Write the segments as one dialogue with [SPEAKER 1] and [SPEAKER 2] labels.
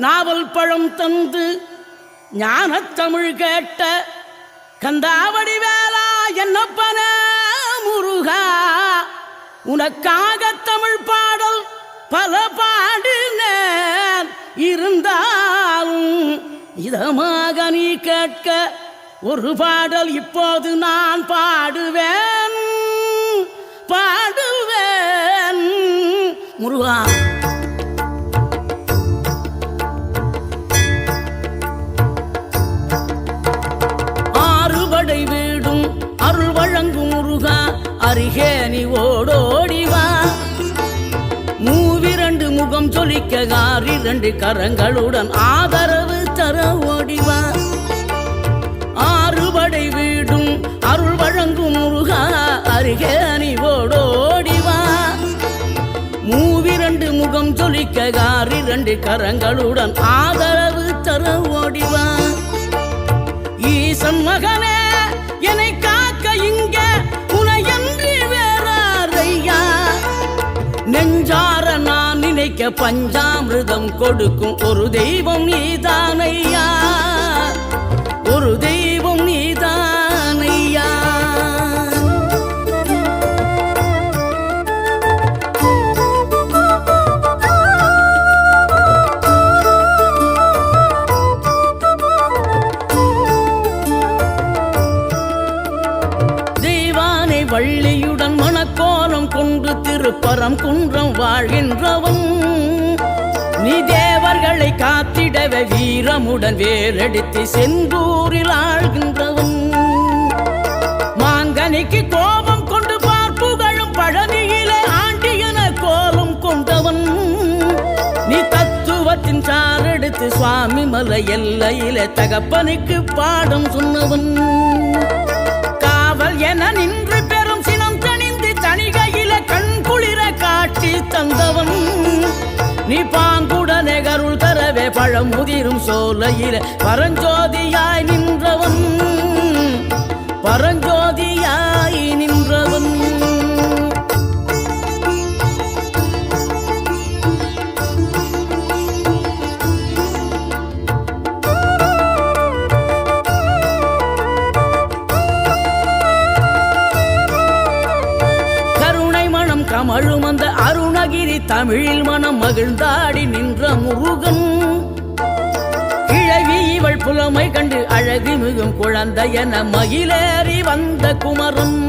[SPEAKER 1] நாவல் பழம் தந்து ஞானத்தமிழ் கேட்ட கந்தாவடி வேளா என்னப்பன முருகா, உனக்காக தமிழ் பாடல் பல பாடினேன், இருந்தாலும் இதமாக நீ கேட்க ஒரு பாடல் இப்போது நான் பாடுவேன் பாடுவேன் முருகா. ஆறுபடை வீடும் அருள் வழங்கும் முருகா, அருகே நீ ஓடோடிவா. மூவிரண்டு முகம் சொலிக்க ஆறிரண்டு கரங்களுடன் ஆதரவு தர ஓடிவா. ஆறுபடை வீடும் அருள் வழங்கும் முருகா, அருகே நீ ஓடோடிவா. மூவிரண்டு முகம் சொலிக்க ஆறிரண்டு கரங்களுடன் ஆதரவு தர ஓடிவா. ஈசன் மகனே என்னை காக்க இங்க உனையன்றி வேறாரையா, நெஞ்சார நான் நினைக்க பஞ்சாமிர்தம் கொடுக்கும் ஒரு தெய்வம் நீதானையா, ஒரு தெய்வம் நீதானையா. தெய்வானை வள்ளியுடன் மணக்கோலம் கொண்டு திருப்பரம் குன்றம் வாழ்கின்றவன், நீ தேவர்களை காத்திடவே வீரமுடன் வேலெடுத்து செந்தூரில் ஆழ்கின்றவன். மாங்கனிக்கு கோபம் கொண்டு பார்ப்புகழும் பழனியிலே ஆண்டியன கோலம் கொண்டவன், நீ தத்துவத்தின் சாரெடுத்து சுவாமி மலை எல்லையிலே தகப்பனுக்கு பாடம் சொன்னவன். காவல் என நின்று பெரும் சினம் தணிந்து தணிகையில கண் குளிர காட்சி தந்தவன், நீ பாங்குடனே கருள் தரவே பழம் முதிரும் சோலையில பரஞ்சோதியாய் நின்றவன், பரஞ்சோதியாய் நின்றவன். கமழும் அந்த அருணகிரி தமிழில் மனம் மகிழ்ந்தாடி நின்ற முருகன், கிழவி இவள் புலமை கண்டு அழகு மிகும் குழந்தை என மகிழேறி வந்த குமரன்.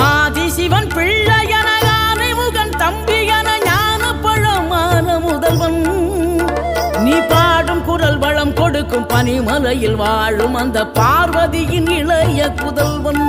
[SPEAKER 1] ஆதிசிவன் பிள்ளையன யானை முகன் தம்பி என ஞான பழமான முதல்வன், நீ பாடும் குரல் வளம் கொடுக்கும் பனிமலையில் வாழும் அந்த பார்வதியின் இளைய புதல்வன்.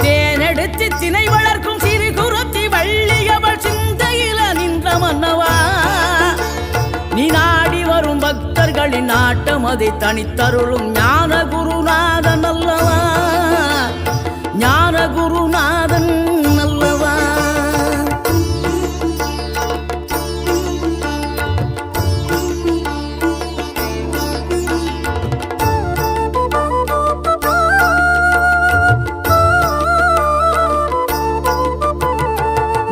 [SPEAKER 1] தேனெடுத்து திணை வளர்க்கும் சிறு குருத்தி வள்ளியவள் சிந்தையில நின்ற மன்னவா, நீ நாடி வரும் பக்தர்களின் நாட்டம் அதை தனித்தருளும் ஞான குருநாதன் அல்லவா, ஞான குருநாதன் அல்லவா.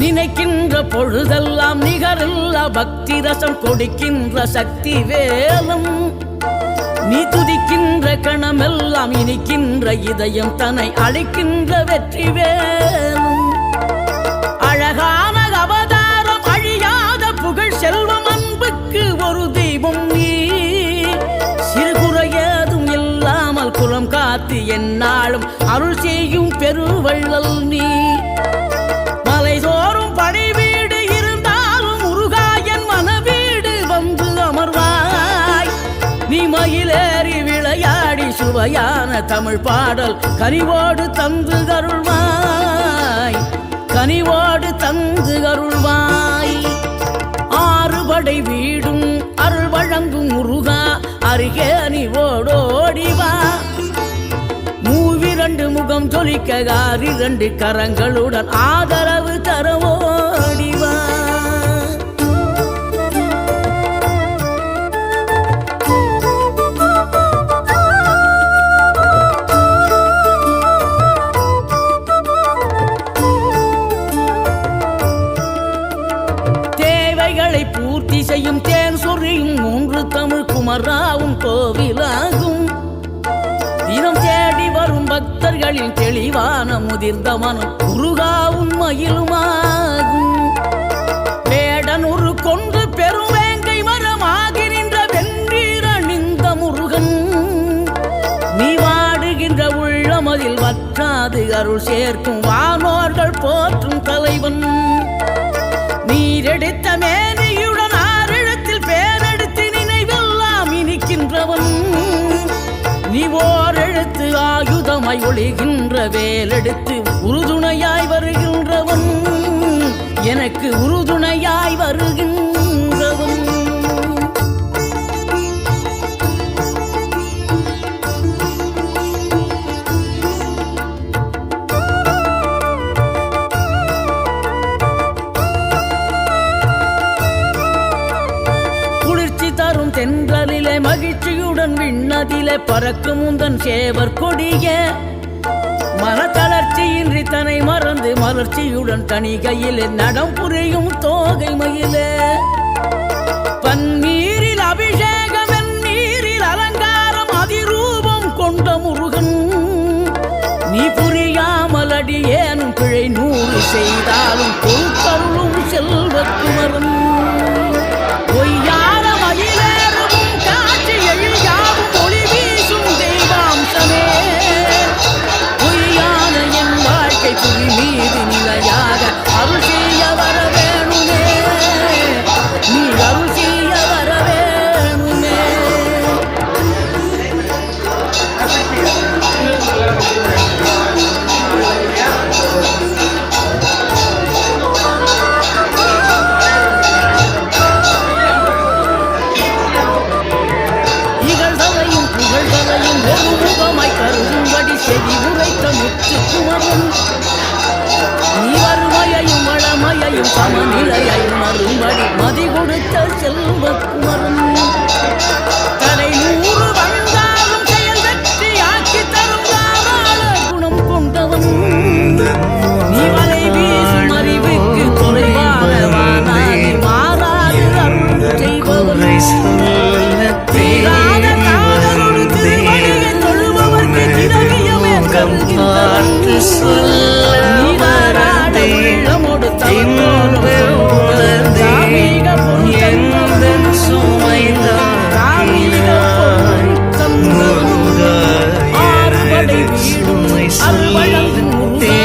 [SPEAKER 1] நினைக்கின்ற பொழுதெல்லாம் நிகரில்லா பக்தி ரசம் கொடுக்கின்ற சக்தி வேலம், நீ துதிக்கின்ற கணமெல்லாம் இனிக்கின்ற இதயம் தன்னை அழைக்கின்ற வெற்றி வேலும். அழகான அவதாரம் அழியாத புகழ் செல்வம் அன்புக்கு ஒரு தெய்வம் நீ, சிறுகுறையதும் இல்லாமல் குலம் காத்து எந்நாளும் அருள் செய்யும் பெருவள்ளல் நீ. மலை தோறும் படை வீடு இருந்தாலும் முருகாயன் மனவீடு வந்து அமர்வாய், நீ மயிலேறி விளையாடி சுவையான தமிழ் பாடல் கனிவோடு தந்து கருள்வாய், கனிவோடு தந்து கருள்வாய். ஆறுபடை வீடும் அருள் வழங்கும் முருகா, அருகே நீ ஓடோடிவா. மூவிரண்டு முகம் சொலிக்க ஆறிரண்டு கரங்களுடன் ஆதரவு தர ஓடிவா. தேவைகளை பூர்த்தி முத்திசையும் தேன் சொறியும் மூன்று தமிழ் குமராவும் கோவிலாகும். தினம் தேடி வரும் பக்தர்களின் தெளிவான முதிர்ந்த மனம் முருகாவும் மயிலுமாகும். வேடனூறு கொண்டு பெருவேங்கை மரமாகி நின்ற வென்றீர் அணிந்த முருகன், நீ வாடுகின்ற உள்ளமதில் வற்றாது அருள் சேர்க்கும் வானோர்கள் போற்றும் தலைவன். நீரெடுத்த மேனியுடன் ஆறிடத்தில் பேரெடுத்து நினைவெல்லாம் இனிக்கின்றவன், நீ ஓர் எழுத்து ஆயுதமாய் ஒளிகின்ற வேலெடுத்து உறுதுணையாய் வருகின்றவன், எனக்கு உறுதுணையாய் வருகின்றவன். குளிர்ச்சி தரும் தென்றலிலே மகிழ்ச்சியுடன் விண்ணதிலே பறக்கும் உந்தன் சேவர் கொடிய, மனத்தளர்ச்சியின்றி தன்னை மறந்து மலர்ச்சியுடன் தணிகையிலே நடம் புரியும் தோகை மயிலே. பன்னீரில் அபிஷேகம் நீரில் அலங்காரம் அதிரூபம் கொண்ட முருகன், நீ புரியாமல் அடியேனும் பிழை 100 செய்தாலும் பொறுத்தருளும் செல்வக்குமரன். பொய்யான மயிலேறவும் காட்சி எழியாவும் ஒளி வீசும் தெய்வாம்சமே, பொய்யான என் வாழ்க்கை புவி மீது நிலையாக அருள் செய்ய வர வேணுமே, நீ அருள் செய்ய வர வேணுமே. இகழ்தலையும் புகழ்தலையும் ஒருமுகமாய் கருதும்படி செவி உரைத்த முத்துக்குமரன், நீ வறுமையையும் வளமையையும் சமநிலையையும் அரும்படி மதி கொடுத்த செல்வக்குமரன். தலை 100 வந்தாலும் செயல் வெற்றி ஆக்கி தரும் தாராள குணம் கொண்டவன், நீ வலை வீசும் அறிவுக்கு தொலைவான வானாகி மாறாது அருள் செய்பவன். தீராத காதலோடு திருவடியை தொழுபவர்க்கு திரவியமே கருகின்றவன், நீ வாராத உள்ளமோடு தவத்தோடும் தாமீக பொருத்தந்தவன், தாமீக பொருத்தந்தவன். ஆறுபடை வீடும் அருள்வழங்கும் முருகா,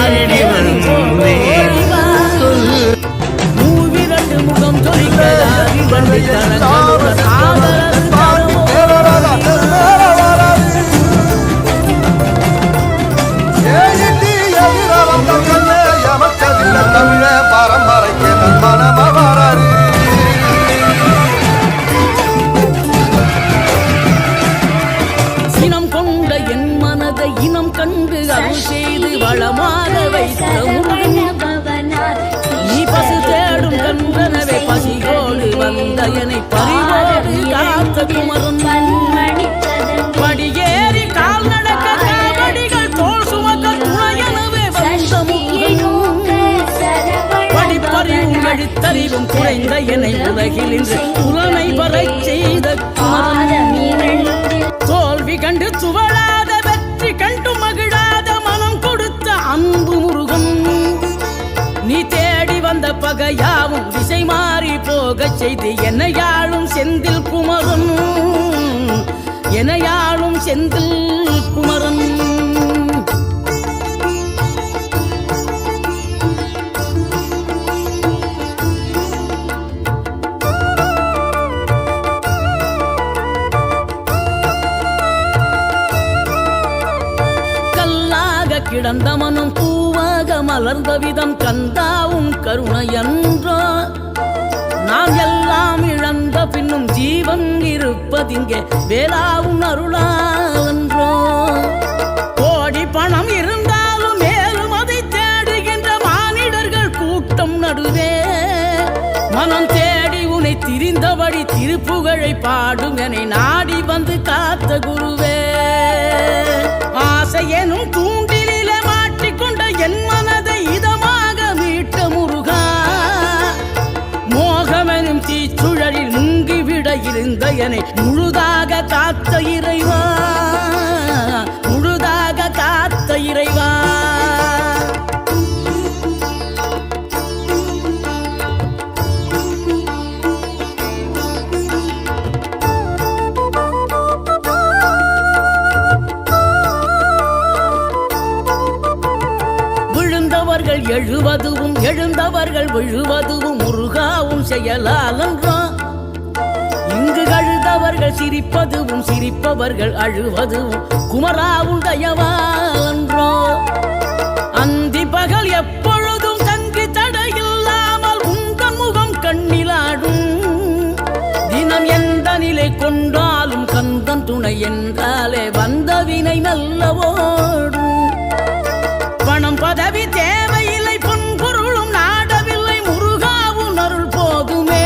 [SPEAKER 1] அருளிவன் ஓடிவா. 102 முகம் தொழிக்கிறார் வண்டி தரங்களுடன் ஆதரவு தருவோம். சினம் கொண்ட என் மனதை இனம் கண்டு அருள் செய்து வளமாக வைத்த முருகன், நீ பசு தேடும் கன்றனவே பசியோடு வந்த என்னை பறிவோடு காத்த குமரன். படியேறி கால் நடக்க காவடிகள் தோல் சுமக்க துணையனவே வந்த முருகன், படிப்பறிவும் எழுத்தறிவும் குறைந்த என்னை உலகில் இன்று புலனை வரச் செய்த குமரன். தோல்வி கண்டு துவளாத வெற்றி கண்டு மகிழாத மனம் கொடுத்த அன்பு முருகன், நீ தேடி வந்த பகையாவும் திசை மாறி போகச் செய்து என்னையாளும் செந்தில் குமரன், என்னையாளும் செந்தில் குமரன். கிடந்த மனம் பூவாக மலர்ந்த விதம் கந்தாவும் கருணையன்றோ, நாம் எல்லாம் இழந்த பின்னும் ஜீவன் இருப்பதிங்கே வேளாவும் அருளாவன்றோ. கோடி பணம் இருந்தாலும் மேலும் அதை தேடுகின்ற மானிடர்கள் கூட்டம் நடுவே, மனம் தேடி உன்னை திரிந்தபடி திருப்புகழை பாடும் என்னை நாடி வந்து காத்த குருவே. ஆசை எனும் தூண்டிலே மாட்டிக்கொண்ட என் மனதை இதமாக மீட்ட முருகா, மோகமெனும் தீ எழுந்தயனை முழுதாக காத்த இறைவா, முழுதாக காத்த இறைவா. விழுந்தவர்கள் எழுவதுவும் எழுந்தவர்கள் விழுவதுவும் முருகாவும் செயலாலன்றோ. இங்கு அழுதவர்கள் சிரிப்பதுவும் சிரிப்பவர்கள் அழுவதுவும் குமராவும் தயவாலன்றோ. அந்தி பகல் எப்பொழுதும் தங்கி தடையில்லாமல் உந்தன் முகம் கண்ணிலாடும். தினம் எந்த நிலை கொண்டாலும் கந்தன் துணை என்றாலே வந்த வினை நல்லவோடும். பணம் பதவி தேவையில்லை, பொன்பொருளும் நாடவில்லை, முருகாவும் அருள் போதுமே.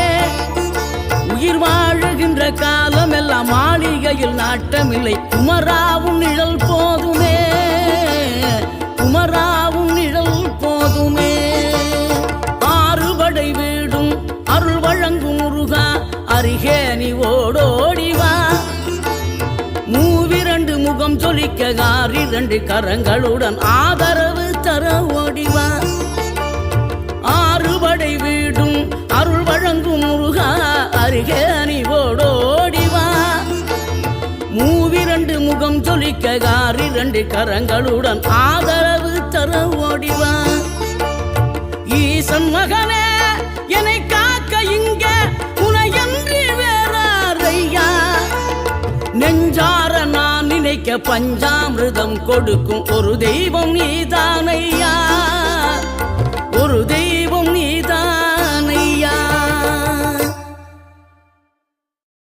[SPEAKER 1] உயிர் வாழுகின்ற காலம் எல்லாம் மாளிகையில் நாட்டமில்லை, குமராவும் நிழல் போதுமே, குமராவும் நிழல் போதுமே. ஆறுபடை வீடும் அருள் வழங்கும் முருகா, அருகே நீ ஓடோடிவா. மூவிரண்டு முகம் ஜொலிக்க ஆறிரண்டு கரங்களுடன் ஆதரவு தர ஓடிவா. ஆறுபடை வீடும் அருள் வழங்கும் முருகா, அருகே நீ ஓடோடிவா. மூவிரண்டு முகம் ஜொலிக்க ஆறிரண்டு கரங்களுடன் ஆதரவு தர ஓடிவா. ஈசன் மகனே என்னை காக்க இங்க உனையன்றி வேறாரையா. நெஞ்சார நான் நினைக்க பஞ்சாமிர்தம் கொடுக்கும் ஒரு தெய்வம் நீதானையா, ஒரு தெய்வம்